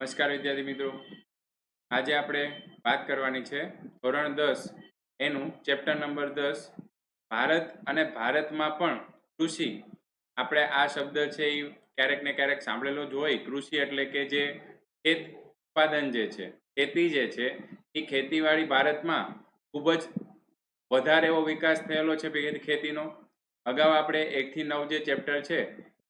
નમસ્કાર વિદ્યાર્થી મિત્રો, આજે આપણે વાત કરવાની છે ધોરણ 10 એનું ચેપ્ટર નંબર 10 ભારત અને ભારતમાં પણ કૃષિ. આપણે આ શબ્દ છે એ ક્યારેક ને ક્યારેક સાંભળેલો જ હોય. કૃષિ એટલે કે જે ખેત ઉત્પાદન જે છે, ખેતી જે છે, એ ખેતીવાડી ભારતમાં ખૂબ જ વધારે એવો વિકાસ થયેલો છે ખેતીનો. અગાઉ આપણે 1 થી 9 જે ચેપ્ટર છે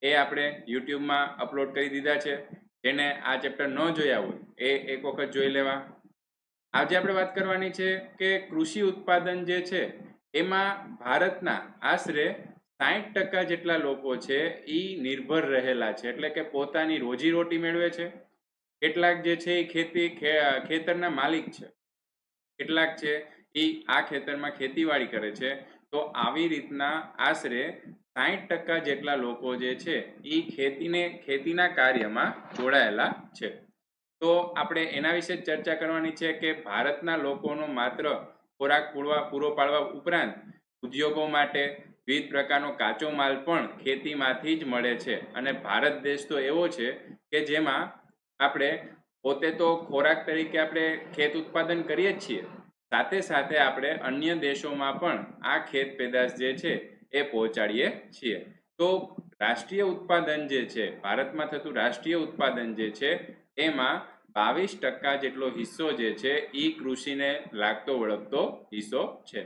એ આપણે યુટ્યુબમાં અપલોડ કરી દીધા છે. જેને આ ચેપ્ટર ન જોયા હોય એ એક વખત જોઈ લેવા. આજે આપણે વાત કરવાની છે કે કૃષિ ઉત્પાદન જે છે એમાં ભારતના આશરે 60% જેટલા લોકો છે એ નિર્ભર રહેલા છે, એટલે કે પોતાની રોજીરોટી મેળવે છે. કેટલાક જે છે એ ખેતરના માલિક છે, કેટલાક છે એ આ ખેતરમાં ખેતીવાડી કરે છે. તો આવી રીતના આશરે 60% જેટલા લોકો જે છે એ ખેતીના કાર્યમાં જોડાયેલા છે. તો આપણે એના વિશે ચર્ચા કરવાની છે કે ભારતના લોકોનો માત્ર ખોરાક પૂરો પાડવા ઉપરાંત ઉદ્યોગો માટે વિવિધ પ્રકારનો કાચો માલ પણ ખેતીમાંથી જ મળે છે. અને ભારત દેશ તો એવો છે કે જેમાં આપણે પોતે તો ખોરાક તરીકે આપણે ખેત ઉત્પાદન કરીએ જ છીએ, સાથે સાથે આપણે અન્ય દેશોમાં પણ આ ખેત પેદાશ જે છે એ પહોંચાડીએ છીએ. તો રાષ્ટ્રીય ઉત્પાદન જે છે, ભારતમાં થતું રાષ્ટ્રીય ઉત્પાદન જે છે એમાં 22% જેટલો હિસ્સો જે છે એ કૃષિને લાગતો વળગતો હિસ્સો છે.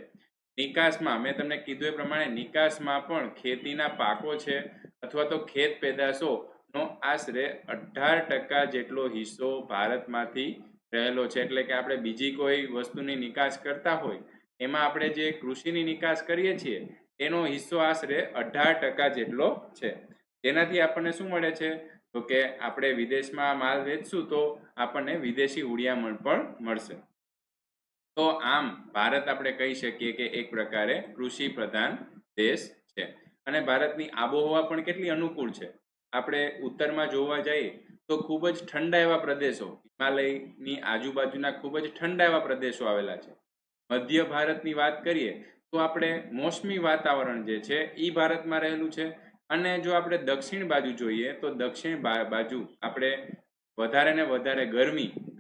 નિકાસમાં મેં તમને કીધું એ પ્રમાણે નિકાસમાં પણ ખેતીના પાકો છે અથવા તો ખેત પેદાશો નો આશરે 18% જેટલો હિસ્સો ભારતમાંથી રહેલો છે. એટલે કે આપણે બીજી કોઈ વસ્તુની નિકાસ કરતા હોય એમાં આપણે જે કૃષિની નિકાસ કરીએ છીએ એનો હિસ્સો આશરે 18% જેટલો છે. તેનાથી આપણને શું મળે છે? તો કે આપણે વિદેશમાં માલ વેચશું તો આપણને વિદેશી હુંડિયામણ પણ મળશે. તો આમ ભારત આપણે કહી શકીએ કે એક પ્રકારે કૃષિ પ્રધાન દેશ છે. અને ભારતની આબોહવા પણ કેટલી અનુકૂળ છે. આપણે ઉત્તરમાં જોવા જઈએ તો ખૂબ જ ઠંડા એવા પ્રદેશો, હિમાલયની આજુબાજુના ખૂબ જ ઠંડા એવા પ્રદેશો આવેલા છે. મધ્ય ભારતની વાત કરીએ તો આપણે મોસમી વાતાવરણ જે છે એ ભારતમાં રહેલું છે. અને જો આપણે દક્ષિણ બાજુ જોઈએ તો દક્ષિણ બાજુ આપણે વધારે ને વધારે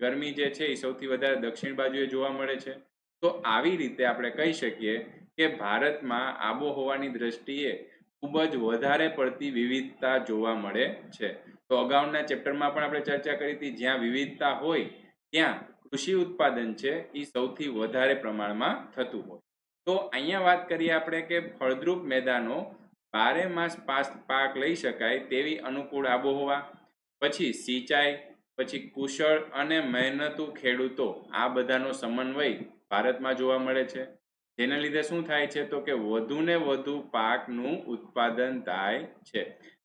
ગરમી જે છે એ સૌથી વધારે દક્ષિણ બાજુએ જોવા મળે છે. તો આવી રીતે આપણે કહી શકીએ કે ભારતમાં આબોહવાની દ્રષ્ટિએ ખૂબ જ વધારે પડતી વિવિધતા જોવા મળે છે. તો અગાઉના ચેપ્ટરમાં પણ આપણે ચર્ચા કરી હતી, જ્યાં વિવિધતા હોય ત્યાં કૃષિ ઉત્પાદન છે એ સૌથી વધારે પ્રમાણમાં થતું હોય. તો અહીંયા વાત કરીએ આપણે કે ફળદ્રુપ મેદાનો, 12 માસ પાક લઈ શકાય તેવી અનુકૂળ આબોહવા, પછી સિંચાઈ, પછી કુશળ અને મહેનતુ ખેડૂતો, આ બધાનો સમન્વય ભારતમાં જોવા મળે છે. જેને લીધે શું થાય છે? તો કે વધુ ને વધુ પાકનું ઉત્પાદન થાય છે.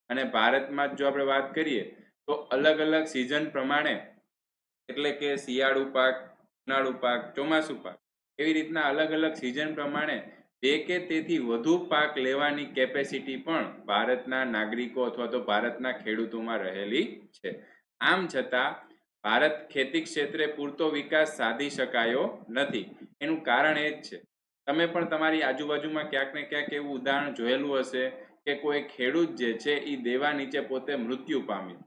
અને ભારતમાં જો આપણે વાત કરીએ તો અલગ અલગ સિઝન પ્રમાણે, એટલે કે શિયાળુ પાક, ઉનાળુ પાક, ચોમાસુ પાક, એવી રીતના અલગ અલગ સિઝન પ્રમાણે 2 કે તેથી વધુ પાક લેવાની કેપેસિટી પણ ભારતના નાગરિકો અથવા તો ભારતના ખેડૂતોમાં રહેલી છે. આમ છતાં ભારત ખેતી ક્ષેત્રે પૂરતો વિકાસ સાધી શકાયો નથી. એનું કારણ એ જ છે, તમે પણ તમારી આજુબાજુમાં ક્યાંક ને ક્યાંક એવું ઉદાહરણ જોયેલું હશે કે કોઈ ખેડૂત જે છે એ દેવા નીચે પોતે મૃત્યુ પામ્યું.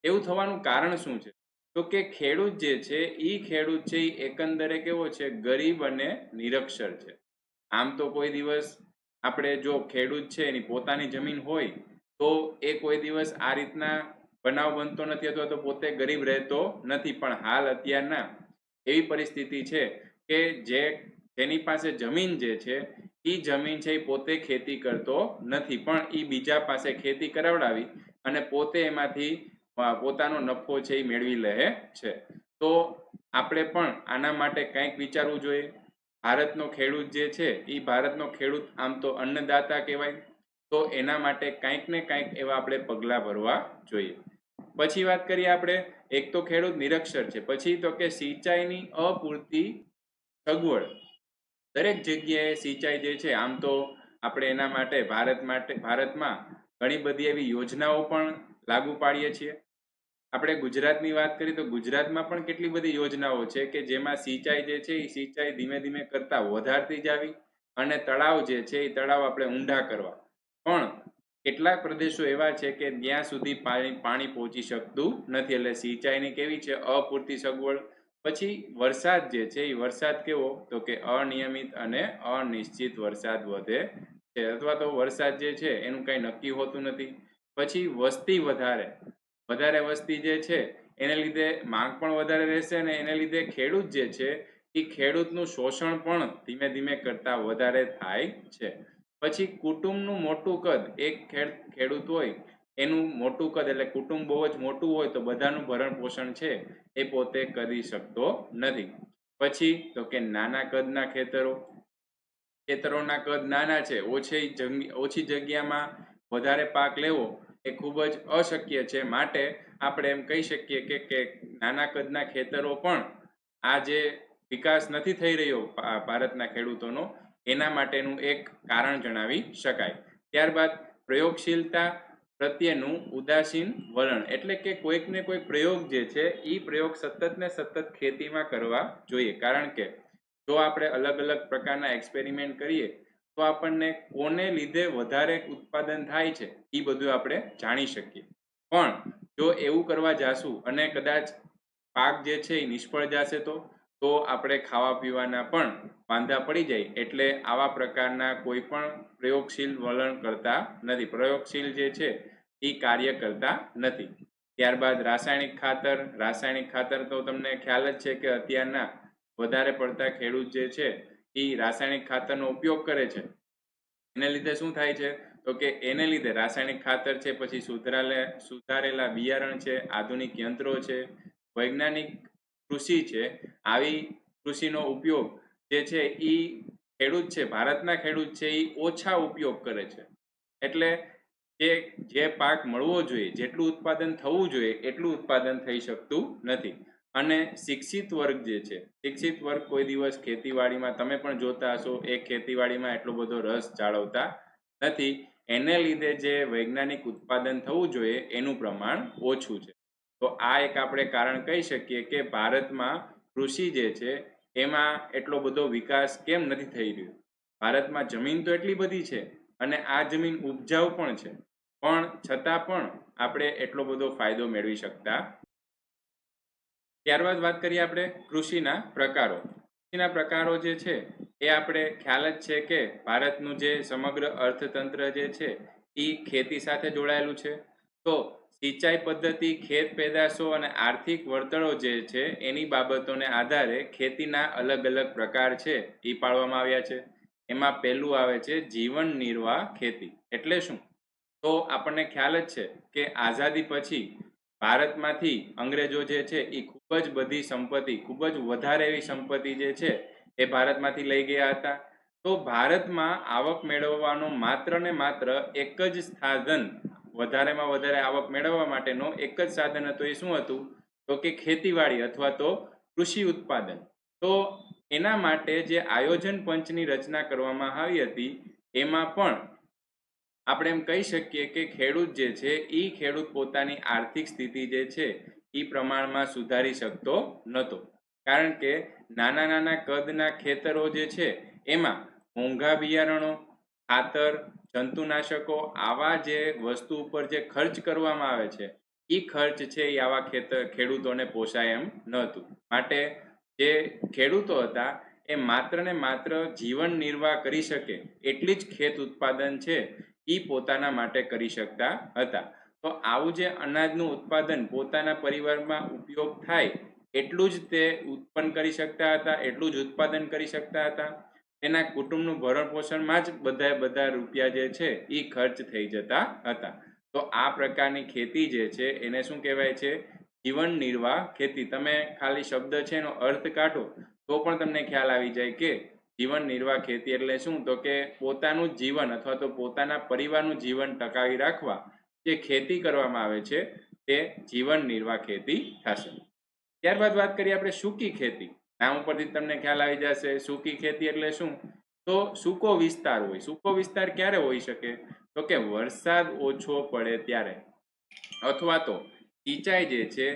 એવું થવાનું કારણ શું છે? તો કે ખેડૂત જે છે એ એકંદરે કેવો છે? ગરીબ અને નિરક્ષર છે. આમ તો કોઈ દિવસ આપણે જો ખેડૂત છે એની પોતાની જમીન હોય તો એ કોઈ દિવસ આ રીતના બનાવ બનતો નથી અથવા તો પોતે ગરીબ રહેતો નથી. પણ હાલ અત્યારના એવી પરિસ્થિતિ છે કે જેની પાસે જમીન જે છે એ જમીન છે એ પોતે ખેતી કરતો નથી, પણ એ બીજા પાસે ખેતી કરાવડાવી અને પોતે એમાંથી પોતાનો નફો છે એ મેળવી લે છે. તો આપણે પણ આના માટે કંઈક વિચારવું જોઈએ. ભારતનો ખેડૂત જે છે એ ભારતનો ખેડૂત આમ તો અન્નદાતા કહેવાય. તો એના માટે કંઈક ને કંઈક એવા આપણે પગલાં ભરવા જોઈએ. પછી વાત કરીએ આપણે, એક તો ખેડૂત નિરક્ષર છે, પછી તો કે સિંચાઈની અપૂરતી સગવડ. દરેક જગ્યાએ સિંચાઈ જે છે, આમ તો આપણે એના માટે ભારતમાં ઘણી બધી એવી યોજનાઓ પણ લાગુ પાડીએ છીએ. આપણે ગુજરાતની વાત કરીએ તો ગુજરાતમાં પણ કેટલી બધી યોજનાઓ છે કે જેમાં સિંચાઈ જે છે એ સિંચાઈ ધીમે ધીમે કરતા વધારતી જાવી અને તળાવ જે છે એ તળાવ આપણે ઊંડા કરવા. પણ કેટલાક પ્રદેશો એવા છે કે ત્યાં સુધી પાણી પહોંચી શકતું નથી, એટલે સિંચાઈની કેવી છે અપૂરતી સગવડ. પછી વરસાદ જે છે એ વરસાદ કેવો તો કે અનિયમિત અને અનિશ્ચિત વરસાદ વધે છે, અથવા તો વરસાદ જે છે એનું કંઈ નક્કી હોતું નથી. પછી વસ્તી વધારે વધારે વસ્તી જે છે એને લીધે માંગ પણ વધારે રહેશે અને એને લીધે ખેડૂત જે છે એ ખેડૂતનું શોષણ પણ ધીમે ધીમે કરતા વધારે થાય છે. પછી કુટુંબનું મોટું કદ, એક ખેડૂત હોય એનું મોટું કદ એટલે કુટુંબ બહુ જ મોટું હોય તો બધાનું ભરણ પોષણ છે એ પોતે કરી શકતો નથી. પછી તો કે નાના કદના ખેતરોના કદ નાના છે, ઓછી જગ્યામાં વધારે પાક લેવો એ ખૂબ જ અશક્ય છે. માટે આપણે એમ કહી શકીએ કે નાના કદના ખેતરો પણ આ જે વિકાસ નથી થઈ રહ્યો ભારતના ખેડૂતોનો એના માટેનું એક કારણ જણાવી શકાય. ત્યારબાદ પ્રયોગશીલતા પ્રત્યેનું ઉદાસીન વલણ, એટલે કે કોઈક ને કોઈ પ્રયોગ જે છે એ પ્રયોગ સતત ને સતત ખેતીમાં કરવા જોઈએ. કારણ કે જો આપણે અલગ અલગ પ્રકારના એક્સપેરિમેન્ટ કરીએ તો આપણને કોને લીધે વધારે ઉત્પાદન થાય છે એ બધું આપણે જાણી શકીએ. પણ જો એવું કરવા જાશું અને કદાચ પાક જે છે એ નિષ્ફળ જશે તો આપણે ખાવા પીવાના પણ વાંધા પડી જાય. એટલે આવા પ્રકારના કોઈ પણ પ્રયોગશીલ વલણ કરતા નથી, પ્રયોગશીલ જે છે એ કાર્ય કરતા નથી. ત્યારબાદ રાસાયણિક ખાતર તો તમને ખ્યાલ જ છે કે અત્યારના વધારે પડતા ખેડૂત જે છે એ રાસાયણિક ખાતરનો ઉપયોગ કરે છે. એને લીધે શું થાય છે તો કે એને લીધે રાસાયણિક ખાતર છે, પછી સુધારેલા બિયારણ છે, આધુનિક યંત્રો છે, વૈજ્ઞાનિક કૃષિ છે, આવી કૃષિનો ઉપયોગ જે છે એ ખેડૂત છે, ભારતના ખેડૂત છે એ ઓછા ઉપયોગ કરે છે. એટલે જે પાક મળવો જોઈએ, જેટલું ઉત્પાદન થવું જોઈએ એટલું ઉત્પાદન થઈ શકતું નથી. અને શિક્ષિત વર્ગ જે છે, શિક્ષિત વર્ગ કોઈ દિવસ ખેતીવાડીમાં તમે પણ જોતા હશો એ ખેતીવાડીમાં એટલો બધો રસ જાળવતા નથી. એને લીધે જે વૈજ્ઞાનિક ઉત્પાદન થવું જોઈએ એનું પ્રમાણ ઓછું છે. તો આ એક આપણે કારણ કહી શકીએ કે ભારતમાં કૃષિ જે છે એમાં એટલો બધો વિકાસ કેમ નથી થઈ રહ્યો. ભારતમાં જમીન તો એટલી બધી છે અને આ જમીન ઉપજાઉ પણ છે, પણ છતાં પણ આપણે એટલો બધો ફાયદો મેળવી શકતા. ત્યારબાદ વાત કરીએ આપણે કૃષિના પ્રકારો. કૃષિના પ્રકારો જે છે એ આપણે ખ્યાલ જ છે કે ભારતનું જે સમગ્ર અર્થતંત્ર જે છે એ ખેતી સાથે જોડાયેલું છે. તો સિંચાઈ પદ્ધતિ, ખેત પેદાશો અને આર્થિક વળતરો જે છે એની બાબતોને આધારે ખેતીના અલગ અલગ પ્રકાર છે એ પાડવામાં આવ્યા છે. એમાં પહેલું આવે છે જીવન નિર્વાહ ખેતી. એટલે શું? તો આપણને ખ્યાલ જ છે કે આઝાદી પછી ભારતમાંથી અંગ્રેજો જે છે એ ખૂબ જ બધી સંપત્તિ, ખૂબ જ વધારે એવી સંપત્તિ જે છે એ ભારતમાંથી લઈ ગયા હતા. તો ભારતમાં આવક મેળવવાનો માત્ર ને માત્ર એક જ સાધન, વધારેમાં વધારે આવક મેળવવા માટેનો એક જ સાધન હતું. એ શું હતું તો કે ખેતીવાડી અથવા તો કૃષિ ઉત્પાદન. તો એના માટે જે આયોજન પંચની રચના કરવામાં આવી હતી એમાં પણ આપણે એમ કહી શકીએ કે ખેડૂત જે છે એ ખેડૂત પોતાની આર્થિક સ્થિતિ જે છે એ પ્રમાણમાં સુધારી શકતો નહોતો. કારણ કે નાના નાના કદના ખેતરો જે છે એમાં મોંઘા બિયારણો, ખાતર, જંતુનાશકો આવા જે વસ્તુ ઉપર જે ખર્ચ કરવામાં આવે છે એ ખર્ચ છે એ આવા ખેડૂતોને પોસાય એમ નહોતું. માટે જે ખેડૂતો હતા એ માત્ર ને માત્ર જીવન નિર્વાહ કરી શકે એટલી જ ખેત ઉત્પાદન છે એ પોતાના માટે કરી શકતા હતા. તો આવું જે અનાજનું ઉત્પાદન પોતાના પરિવારમાં ઉપયોગ થાય એટલું જ તે ઉત્પન્ન કરી શકતા હતા, એટલું જ ઉત્પાદન કરી શકતા હતા. તેના કુટુંબનું ભરણ પોષણમાં જ બધા રૂપિયા જે છે એ ખર્ચ થઈ જતા હતા. તો આ પ્રકારની ખેતી જે છે એને શું કહેવાય છે? જીવન નિર્વાહ ખેતી. તમે ખાલી શબ્દ છે એનો અર્થ કાઢો તો પણ તમને ખ્યાલ આવી જાય કે જીવન નિર્વાહ ખેતી એટલે શું? તો કે પોતાનું જીવન અથવા તો પોતાના પરિવારનું જીવન ટકાવી રાખવા જે ખેતી કરવામાં આવે છે તે જીવન નિર્વાહ ખેતી થશે. ત્યારબાદ વાત કરીએ આપણે સૂકી ખેતી. નામ ઉપરથી તમને ખ્યાલ આવી જશે સૂકી ખેતી એટલે શું? તો સૂકો વિસ્તાર હોય. સૂકો વિસ્તાર ક્યારે હોઈ શકે? તો કે વરસાદ ઓછો પડે ત્યારે, અથવા તો સિંચાઈ જે છે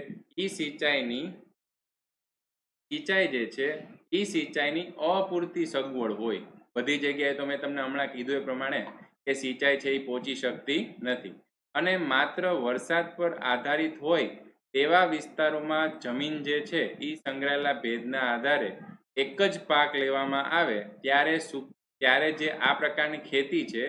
એ સિંચાઈની અપૂરતી સગવડ હોય. બધી જગ્યાએ તો મેં તમને હમણાં કીધું એ પ્રમાણે કે સિંચાઈ છે એ પહોંચી શકતી નથી અને માત્ર વરસાદ પર આધારિત હોય તેવા વિસ્તારોમાં જમીન જે છે એ સંગ્રહાયેલા ભેજના આધારે એક જ પાક લેવામાં આવે ત્યારે જે આ પ્રકારની ખેતી છે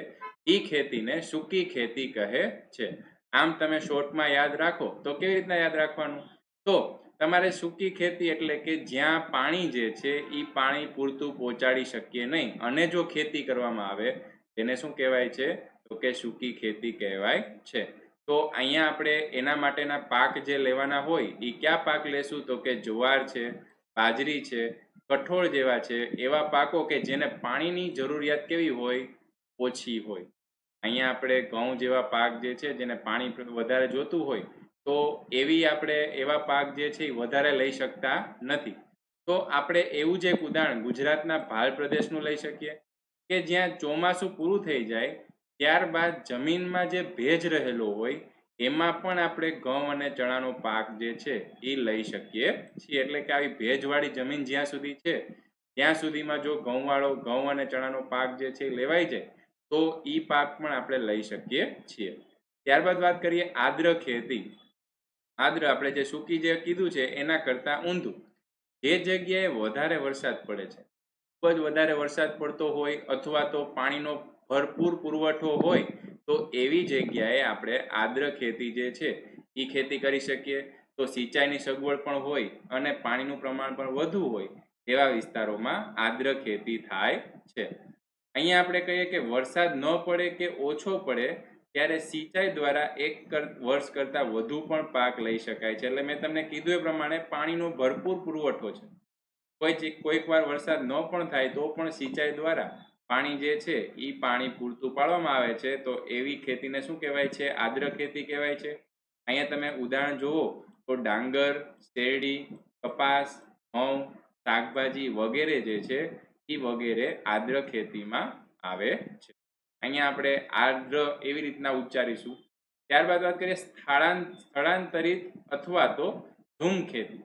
એ ખેતીને સૂકી ખેતી કહે છે. આમ તમે શોર્ટમાં યાદ રાખો તો કેવી રીતના યાદ રાખવાનું? તો તમારે સૂકી ખેતી એટલે કે જ્યાં પાણી જે છે એ પાણી પૂરતું પહોંચાડી શકીએ નહીં અને જો ખેતી કરવામાં આવે તેને શું કહેવાય છે? તો કે સૂકી ખેતી કહેવાય છે. તો અહીંયા આપણે એના માટેના પાક જે લેવાના હોય એ કયા પાક લેશું? તો કે જુવાર છે, બાજરી છે, કઠોળ જેવા છે એવા પાકો કે જેને પાણીની જરૂરિયાત કેવી હોય? ઓછી હોય. અહીંયા આપણે ઘઉં જેવા પાક જે છે જેને પાણી વધારે જોતું હોય તો એવા પાક જે છે એ વધારે લઈ શકતા નથી. તો આપણે એવું જ એક ઉદાહરણ ગુજરાતના ભાલ પ્રદેશનું લઈ શકીએ કે જ્યાં ચોમાસું પૂરું થઈ જાય ત્યારબાદ જમીનમાં જે ભેજ રહેલો હોય એમાં પણ આપણે ઘઉં અને ચણાનો પાક જે છે એ લઈ શકીએ છીએ. એટલે કે આવી ભેજવાળી જમીન જ્યાં સુધી છે ત્યાં સુધીમાં જો ઘઉં અને ચણાનો પાક જે છે એ લેવાઈ જાય તો એ પાક પણ આપણે લઈ શકીએ છીએ. ત્યારબાદ વાત કરીએ આદ્ર ખેતી. આદ્ર આપણે જે સૂકી જે કીધું છે એના કરતાં ઊંધું, જે જગ્યાએ વધારે વરસાદ પડે છે, ખૂબ જ વધારે વરસાદ પડતો હોય અથવા તો પાણીનો ભરપૂર પુરવઠો હોય તો એવી જગ્યાએ આપણે આદ્ર ખેતી જે છે એ ખેતી કરી શકીએ. તો સિંચાઈની સગવડ પણ હોય અને પાણીનું પ્રમાણ પણ વધુ હોય એવા વિસ્તારોમાં આદ્ર ખેતી થાય છે. અહીંયા આપણે કહીએ કે વરસાદ ન પડે કે ઓછો પડે ત્યારે સિંચાઈ દ્વારા એક વર્ષ કરતાં વધુ પણ પાક લઈ શકાય છે. એટલે મેં તમને કીધું એ પ્રમાણે પાણીનો ભરપૂર પુરવઠો છે. કોઈક વાર વરસાદ ન પણ થાય તો પણ સિંચાઈ દ્વારા પાણી જે છે એ પાણી પૂરતું પાડવામાં આવે છે. તો એવી ખેતીને શું કહેવાય છે? આદ્ર ખેતી કહેવાય છે. અહીંયા તમે ઉદાહરણ જુઓ તો ડાંગર, શેરડી, કપાસ, ઘઉં, શાકભાજી વગેરે જે છે એ વગેરે આદ્ર ખેતીમાં આવે છે. અહીંયા આપણે આદ્ર એવી રીતના ઉચ્ચારીશું. ત્યારબાદ વાત કરીએ સ્થળાંતરિત અથવા તો ઝૂમ ખેતી.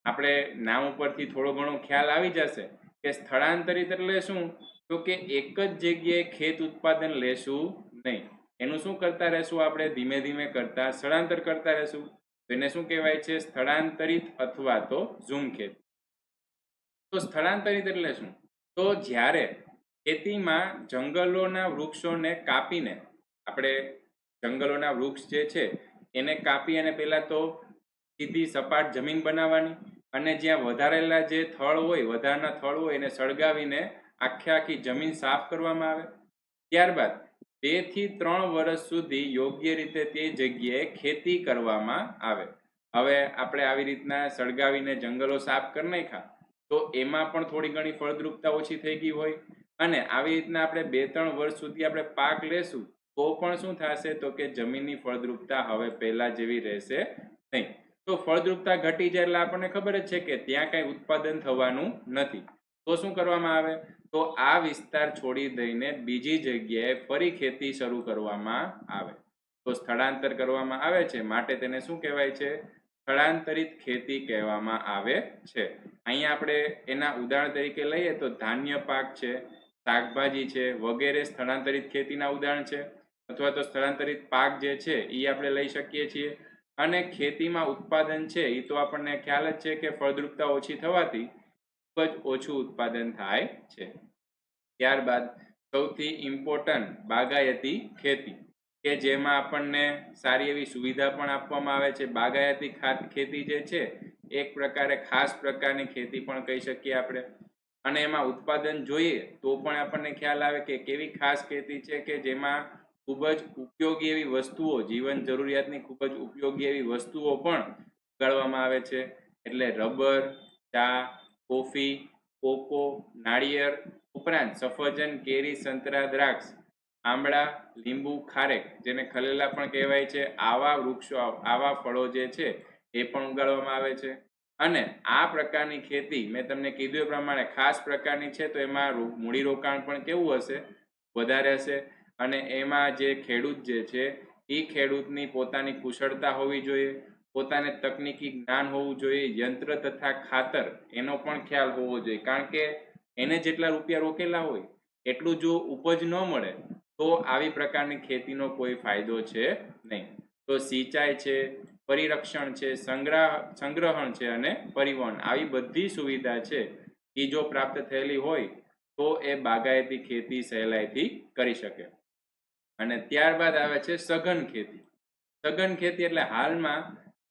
આપણે નામ ઉપરથી થોડો ઘણો ખ્યાલ આવી જશે કે સ્થળાંતરિત એટલે શું? તો કે એક જ જગ્યાએ ખેત ઉત્પાદન લેશું નહીં. એનું શું કરતા રહેશું? આપણે ધીમે ધીમે કરતા સ્થળાંતર કરતા રહેશું. તો એને શું કહેવાય છે? સ્થળાંતરિત અથવા તો ઝૂમ ખેતી. તો સ્થળાંતરિત એટલે શું? તો જ્યારે ખેતીમાં જંગલોના વૃક્ષોને કાપીને આપણે જંગલોના વૃક્ષ જે છે એને કાપી અને પહેલા તો સીધી સપાટ જમીન બનાવવાની અને જ્યાં વધારેલા જે વધારાના થળ હોય એને સળગાવીને આખી જમીન સાફ કરવામાં આવે. ત્યારબાદ 2 થી 3 વર્ષ સુધી યોગ્ય રીતે તે જગ્યાએ ખેતી કરવામાં આવે. હવે આપણે આવી રીતના સળગાવીને જંગલો સાફ કરી નાખ્યા તો એમાં પણ થોડી ઘણી ફળદ્રુપતા ઓછી થઈ ગઈ હોય અને આવી રીતના આપણે 2-3 વર્ષ સુધી આપણે પાક લેશું તો પણ શું થશે? તો કે જમીનની ફળદ્રુપતા હવે પહેલા જેવી રહેશે નહીં. તો ફળદ્રુપતા ઘટી જાય એટલે આપણને ખબર જ છે કે ત્યાં કંઈ ઉત્પાદન થવાનું નથી. તો શું કરવામાં આવે? તો આ વિસ્તાર છોડી દઈને બીજી જગ્યાએ ફરી ખેતી શરૂ કરવામાં આવે. તો સ્થળાંતર કરવામાં આવે છે માટે તેને શું કહેવાય છે? સ્થળાંતરિત ખેતી કહેવામાં આવે છે. અહીંયા આપણે એના ઉદાહરણ તરીકે લઈએ તો ધાન્ય પાક છે, શાકભાજી છે વગેરે સ્થળાંતરિત ખેતીના ઉદાહરણ છે. અથવા તો સ્થળાંતરિત પાક જે છે એ આપણે લઈ શકીએ છીએ. અને ખેતીમાં ઉત્પાદન છે એ તો આપણને ખ્યાલ જ છે કે ફળદ્રુપતા ઓછી થવાથી ખૂબ જ ઓછું ઉત્પાદન થાય છે. ત્યારબાદ સૌથી ઇમ્પોર્ટન્ટ બાગાયતી ખેતી કે જેમાં આપણને સારી એવી સુવિધા પણ આપવામાં આવે છે. બાગાયતી ખેતી જે છે એક પ્રકારે ખાસ પ્રકારની ખેતી પણ કહી શકીએ આપણે. અને એમાં ઉત્પાદન જોઈએ તો પણ આપણને ખ્યાલ આવે કે કેવી ખાસ ખેતી છે કે જેમાં ખૂબ જ ઉપયોગી એવી વસ્તુઓ, જીવન જરૂરિયાતની ખૂબ જ ઉપયોગી એવી વસ્તુઓ પણ ઉગાડવામાં આવે છે. એટલે રબર, ચા, કોફી, કોકો, નાળિયેર ઉપરાંત સફરજન, કેરી, સંતરા, દ્રાક્ષ, આંબળા, લીંબુ, ખારેક જેને ખલેલા પણ કહેવાય છે, આવા ફળો જે છે એ પણ ઉગાડવામાં આવે છે. અને આ પ્રકારની ખેતી મેં તમને કીધું એ પ્રમાણે ખાસ પ્રકારની છે તો એમાં મૂડીરોકાણ પણ કેવું હશે? વધારે હશે. અને એમાં જે ખેડૂત જે છે એ ખેડૂતની પોતાની કુશળતા હોવી જોઈએ, પોતાને તકનીકી જ્ઞાન હોવું જોઈએ, યંત્ર તથા ખાતર એનો પણ ખ્યાલ હોવો જોઈએ. કારણ કે એને જેટલા રૂપિયા રોકેલા હોય એટલું જો ઉપજ ન મળે તો આવી પ્રકારની ખેતીનો કોઈ ફાયદો છે નહીં. તો સિંચાઈ છે, પરિરક્ષણ છે, સંગ્રહણ છે અને પરિવહન, આવી બધી સુવિધા છે એ જો પ્રાપ્ત થયેલી હોય તો એ બાગાયતી ખેતી સહેલાઈથી કરી શકે. અને ત્યારબાદ આવે છે સઘન ખેતી. સઘન ખેતી એટલે હાલમાં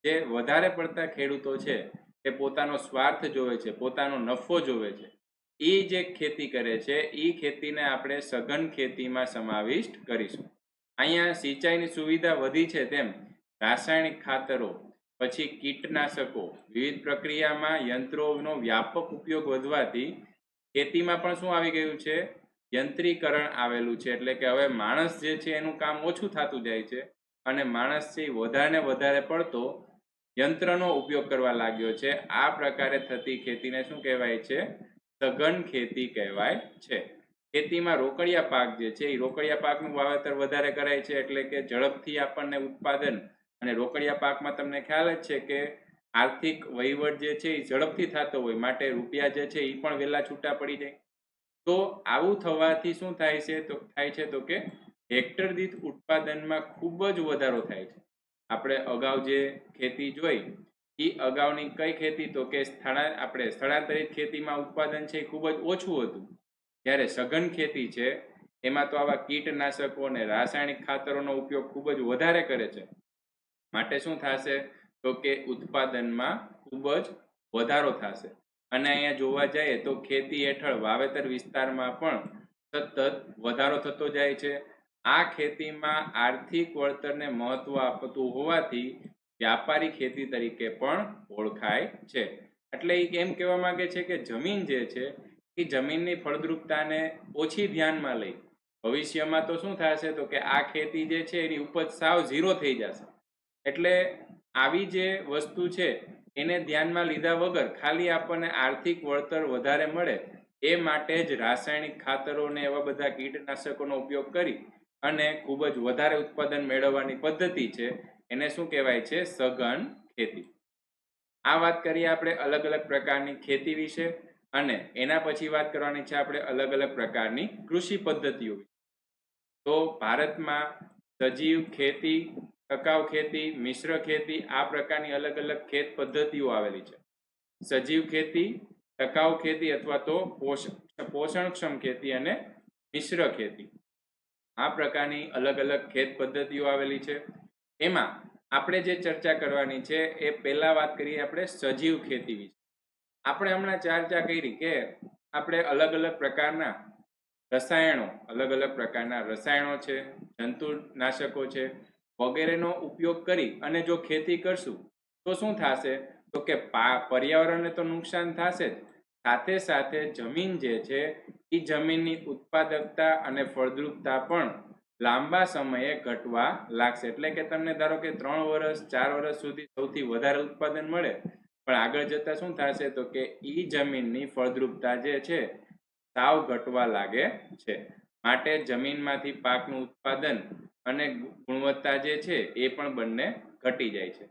જે વધારે પડતા ખેડૂતો છે એ પોતાનો સ્વાર્થ જોવે છે, પોતાનો નફો જોવે છે, એ જે ખેતી કરે છે એ ખેતીને આપણે સઘન ખેતીમાં સમાવિષ્ટ કરીશું. અહીંયા સિંચાઈની સુવિધા વધી છે તેમ રાસાયણિક ખાતરો, પછી કીટનાશકો, વિવિધ પ્રક્રિયામાં યંત્રોનો વ્યાપક ઉપયોગ વધવાથી ખેતીમાં પણ શું આવી ગયું છે? યંત્રીકરણ આવેલું છે. એટલે કે હવે માણસ જે છે એનું કામ ઓછું થતું જાય છે અને માણસ છે વધારે વધારે પડતો યંત્રનો ઉપયોગ કરવા લાગ્યો છે. આ પ્રકારે થતી ખેતીને શું કહેવાય છે? સઘન ખેતી કહેવાય છે. ખેતીમાં રોકડિયા પાક જે છે એ રોકડિયા પાકનું વાવેતર વધારે કરાય છે, એટલે કે ઝડપથી આપણને ઉત્પાદન, અને રોકડિયા પાકમાં તમને ખ્યાલ જ છે કે આર્થિક વહીવટ જે છે એ ઝડપથી થતો હોય, માટે રૂપિયા જે છે એ પણ વહેલા છૂટા પડી જાય. તો આવું થવાથી શું થાય છે તો કે હેક્ટર દીઠ ઉત્પાદનમાં ખૂબ જ વધારો થાય છે. આપણે અગાઉ જે ખેતી જોઈ એ અગાઉની કઈ ખેતી? તો કે આપણે સ્થળાંતરિત ખેતીમાં ઉત્પાદન છે એ ખૂબ જ ઓછું હતું. જ્યારે સઘન ખેતી છે એમાં તો આવા કીટનાશકો અને રાસાયણિક ખાતરોનો ઉપયોગ ખૂબ જ વધારે કરે છે. માટે શું થશે? તો કે ઉત્પાદનમાં ખૂબ જ વધારો થશે. અને અહીંયા જોવા જઈએ તો ખેતી હેઠળ વાવેતર વિસ્તારમાં પણ સતત વધારો થતો જાય છે. આ ખેતીમાં આર્થિક વળતરને મહત્વ આપતું હોવાથી વ્યાપારી ખેતી તરીકે પણ ઓળખાય છે. એટલે એ એમ કહેવા માંગે છે કે જમીન જે છે એ જમીનની ફળદ્રુપતાને ઓછી ધ્યાનમાં લઈ ભવિષ્યમાં તો શું થશે? તો કે આ ખેતી જે છે એની ઉપજ સાવ ઝીરો થઈ જશે. એટલે આવી જે વસ્તુ છે એને ધ્યાનમાં લીધા વગર ખાલી આપણને આર્થિક વળતર વધારે મળે એ માટે જ રાસાયણિક ખાતરોને એવા બધા કીટનાશકોનો ઉપયોગ કરી અને ખૂબ જ વધારે ઉત્પાદન મેળવવાની પદ્ધતિ છે એને શું કહેવાય છે? સઘન ખેતી. આ વાત કરીએ આપણે અલગ અલગ પ્રકારની ખેતી વિશે, અને એના પછી વાત કરવાની છે આપણે અલગ અલગ પ્રકારની કૃષિ પદ્ધતિઓ. તો ભારતમાં સજીવ ખેતી, ટકાઉ ખેતી, મિશ્ર ખેતી, આ પ્રકારની અલગ અલગ ખેત પદ્ધતિઓ આવેલી છે. સજીવ ખેતી, ટકાઉ ખેતી અથવા તો પોષણક્ષમ ખેતી અને મિશ્ર ખેતી, આ પ્રકારની અલગ અલગ ખેત પદ્ધતિઓ આવેલી છે. એમાં આપણે જે ચર્ચા કરવાની છે એ પહેલા વાત કરીએ આપણે સજીવ ખેતી વિશે. આપણે હમણાં ચર્ચા કરી કે આપણે અલગ અલગ પ્રકારના રસાયણો છે, જંતુનાશકો છે, વગેરેનો ઉપયોગ કરી અને જો ખેતી કરશું તો શું થશે? તો કે પર્યાવરણને તો નુકસાન થશે જ, સાથે સાથે જમીન જે છે એ જમીનની ઉત્પાદકતા અને ફળદ્રુપતા પણ લાંબા સમયે ઘટવા લાગશે. એટલે કે તમને ધારો કે 3 વર્ષ 4 વર્ષ સુધી સૌથી વધારે ઉત્પાદન મળે, પણ આગળ જતા શું થશે? તો કે ઈ જમીનની ફળદ્રુપતા જે છે સાવ ઘટવા લાગે છે. માટે જમીનમાંથી પાકનું ઉત્પાદન અને ગુણવત્તા જે છે એ પણ બંને ઘટી જાય છે.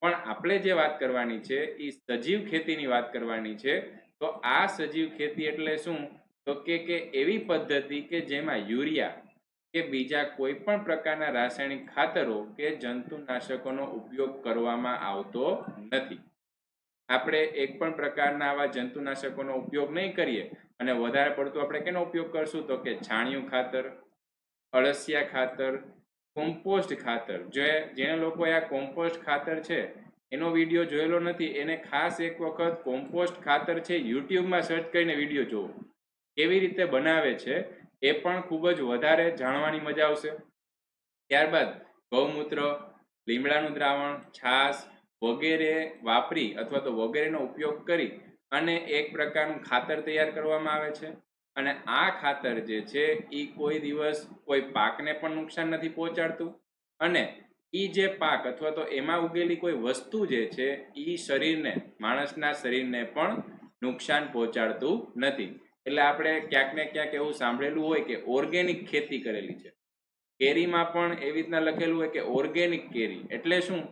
પણ આપણે જે વાત કરવાની છે એ સજીવ ખેતીની વાત કરવાની છે. તો આ સજીવ ખેતી એટલે શું? તો કે એવી પદ્ધતિ કે જેમાં યુરિયા કે બીજા કોઈ પણ પ્રકારના રાસાયણિક ખાતરો કે જંતુનાશકોનો ઉપયોગ કરવામાં આવતો નથી. આપણે એક પણ પ્રકારના આવા જંતુનાશકોનો ઉપયોગ નહીં કરીએ અને વધારે પડતું આપણે કેનો ઉપયોગ કરશું? તો કે છાણિયું ખાતર, અળસિયા ખાતર, કોમ્પોસ્ટ ખાતર. જેને લોકોએ આ કોમ્પોસ્ટ ખાતર છે એનો વિડીયો જોયેલો નથી એને ખાસ એક વખત કોમ્પોસ્ટ ખાતર છે યુટ્યુબમાં સર્ચ કરીને વિડીયો જોવો, કેવી રીતે બનાવે છે એ પણ ખૂબ જ વધારે જાણવાની મજા આવશે. ત્યારબાદ ગૌમૂત્ર, લીમડાનું દ્રાવણ, છાશ વગેરે વાપરી અથવા તો વગેરેનો ઉપયોગ કરી અને એક પ્રકારનું ખાતર તૈયાર કરવામાં આવે છે. અને આ ખાતર જે છે એ કોઈ દિવસ કોઈ પાકને પણ નુકસાન નથી પહોંચાડતું, અને એ જે પાક અથવા તો એમાં ઉગેલી કોઈ વસ્તુ જે છે એ શરીરને, માણસના શરીરને પણ નુકસાન પહોંચાડતું નથી. એટલે આપણે ક્યાંક ને ક્યાંક એવું સાંભળેલું હોય કે ઓર્ગેનિક ખેતી કરેલી છે. કેરીમાં પણ એવી રીતના લખેલું હોય કે ઓર્ગેનિક કેરી. એટલે શું?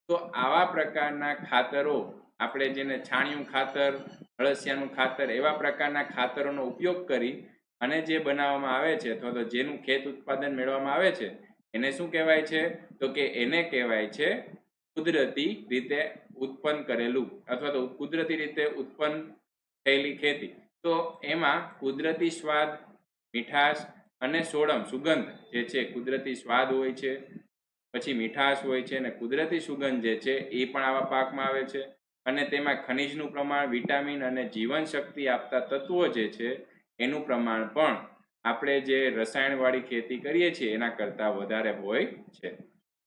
તો આવા પ્રકારના ખાતરો, આપણે જેને છાણિયું ખાતર, અળસિયાનું ખાતર, એવા પ્રકારના ખાતરોનો ઉપયોગ કરી અને જે બનાવવામાં આવે છે અથવા તો જેનું ખેત ઉત્પાદન મેળવવામાં આવે છે એને શું કહેવાય છે? તો કે એને કહેવાય છે કુદરતી રીતે ઉત્પન્ન કરેલું અથવા તો કુદરતી રીતે ઉત્પન્ન થયેલી ખેતી. તો એમાં કુદરતી સ્વાદ, મીઠાશ અને સોડમ સુગંધ જે છે કુદરતી સ્વાદ હોય છે, પછી મીઠાશ હોય છે અને કુદરતી સુગંધ જે છે એ પણ આવા પાકમાં આવે છે. અને તેમાં ખનિજનું પ્રમાણ, વિટામિન અને જીવન શક્તિ આપતા તત્વો જે છે એનું પ્રમાણ પણ આપણે જે રસાયણવાળી ખેતી કરીએ છીએ એના કરતાં વધારે હોય છે.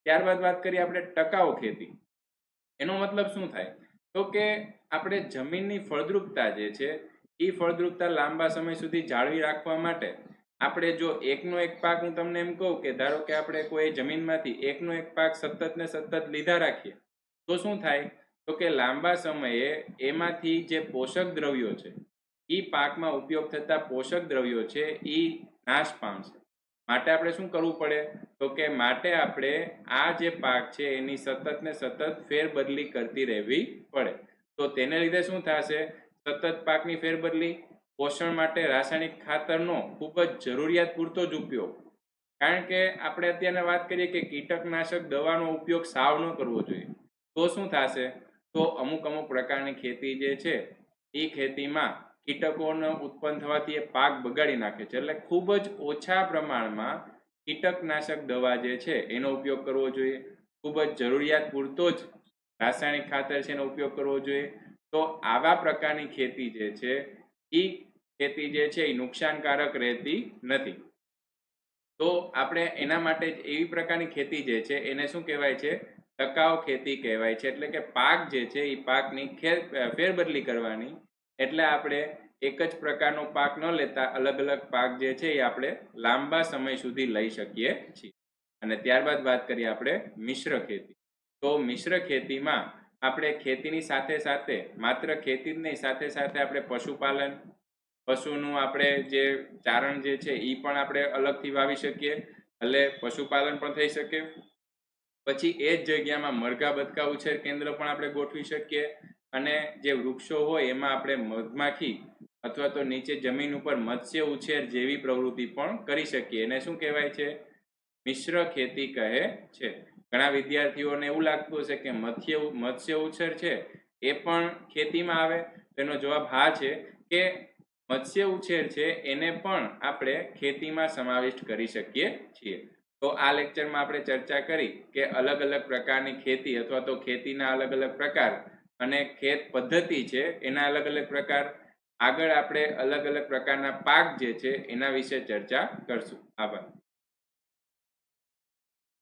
ત્યારબાદ વાત કરીએ આપણે ટકાઉ ખેતી. એનો મતલબ શું થાય? તો કે આપણે જમીનની ફળદ્રુપતા જે છે એ ફળદ્રુપતા લાંબા સમય સુધી જાળવી રાખવા માટે આપણે જો એકનો એક પાક, હું તમને એમ કહું કે ધારો કે આપણે કોઈ જમીનમાંથી એકનો એક પાક સતત ને સતત લીધા રાખીએ તો શું થાય? તો કે લાંબા સમયે એમાંથી જે પોષક દ્રવ્યો છે એ પાકમાં ઉપયોગ થતા પોષક દ્રવ્યો છે એ નાશ પામશે. માટે આપણે શું કરવું પડે? તો કે માટે આપણે આ જે પાક છે એની સતત ને સતત ફેરબદલી કરતી રહેવી પડે. તો તેને લીધે શું થશે? સતત પાકની ફેરબદલી, પોષણ માટે રાસાયણિક ખાતરનો ખૂબ જ જરૂરિયાત પૂરતો જ ઉપયોગ. કારણ કે આપણે અત્યારે વાત કરીએ કે કીટકનાશક દવાનો ઉપયોગ સાવ ન કરવો જોઈએ. તો શું થશે? તો અમુક પ્રકારની ખેતી જે છે એ ખેતીમાં કીટકોનો ઉત્પન્ન થવાથી એ પાક બગાડી નાખે છે. એટલે ખૂબ જ ઓછા પ્રમાણમાં કીટકનાશક દવા જે છે એનો ઉપયોગ કરવો જોઈએ. ખૂબ જ જરૂરિયાત પૂરતો જ રાસાયણિક ખાતર છે એનો ઉપયોગ કરવો જોઈએ. તો આવા પ્રકારની ખેતી જે છે એ ખેતી જે છે એ નુકસાનકારક રહેતી નથી. તો આપણે એના માટે જ એવી પ્રકારની ખેતી જે છે એને શું કહેવાય છે? ટકાઉ ખેતી કહેવાય છે. એટલે કે પાક જે છે એ પાકની ફેરબદલી કરવાની. એટલે આપણે એક જ પ્રકારનો પાક ન લેતા અલગ અલગ પાક જે છે એ આપણે લાંબા સમય સુધી લઈ શકીએ છીએ. અને ત્યારબાદ વાત કરીએ આપણે મિશ્ર ખેતી. તો મિશ્ર ખેતીમાં આપણે ખેતીની સાથે સાથે માત્ર ખેતી જ નહીં, સાથે સાથે આપણે પશુપાલન, પશુનું આપણે જે ચારણ જે છે એ પણ આપણે અલગથી વાવી શકીએ. એટલે પશુપાલન પણ થઈ શકે. પછી એ જ જગ્યામાં મરઘા બતકા ઉછેર કેન્દ્ર પણ આપણે ગોઠવી શકીએ. અને જે વૃક્ષો હોય એમાં આપણે મધમાખી અથવા તો નીચે જમીન ઉપર મત્સ્ય ઉછેર જેવી પ્રવૃત્તિ પણ કરી શકીએ. એને શું કહેવાય છે? મિશ્ર ખેતી કહે છે. ઘણા વિદ્યાર્થીઓને એવું લાગતું હશે કે મત્સ્ય ઉછેર છે એ પણ ખેતીમાં આવે. તેનો જવાબ હા છે કે મત્સ્ય ઉછેર છે એને પણ આપણે ખેતીમાં સમાવિષ્ટ કરી શકીએ છીએ. તો આ લેક્ચરમાં આપણે ચર્ચા કરી કે અલગ અલગ પ્રકારની ખેતી અથવા તો ખેતીના અલગ અલગ પ્રકાર અને ખેત પદ્ધતિ છે એના અલગ અલગ પ્રકાર. આગળ આપણે અલગ અલગ પ્રકારના પાક જે છે એના વિશે ચર્ચા કરશું. આભાર.